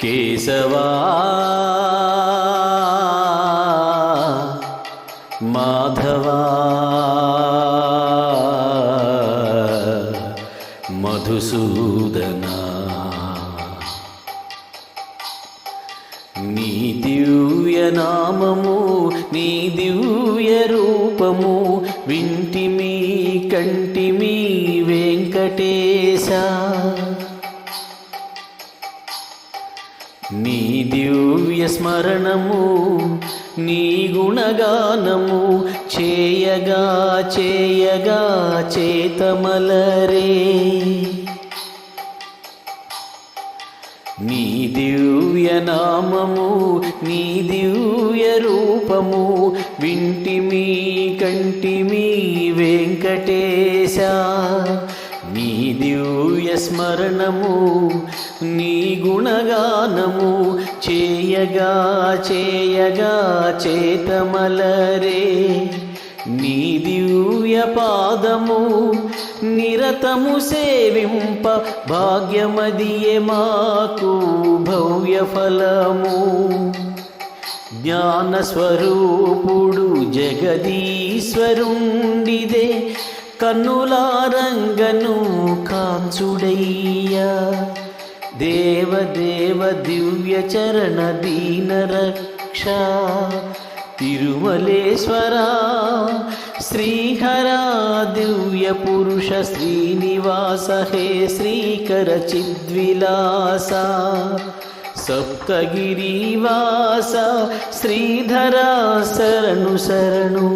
కేశవా మాధవా మధుసూదనా నీ దివ్య నామము నీ దివ్య రూపము వింటిమి కంటిమి వెంకటేశ నీ దివ్య స్మరణము నీ గుణగానము చేయగా చేయగా చేతమలరే నీ దివ్య నామము నీ దివ్య రూపము వింటిమి కంటిమి వెంకటేశ నీ దివ్య స్మరణము నీ గుణగానము చేయగా చేయగా చేతమలరే నీ దివ్య పాదము నిరతము సేవింప భాగ్యమదియే మాకు భవ్య ఫలము జ్ఞానస్వరూపుడు జగదీశ్వరుండిదే కన్నులారంగను కాంచుడయ్యా దేవదేవ దివ్య చరణ దీన రక్ష తిరుమలేశ్వరా శ్రీహరా దివ్య పురుష శ్రీనివాస హే శ్రీకర చిద్విలాస సప్తగిరివాస శ్రీధరా శరణు శరణు.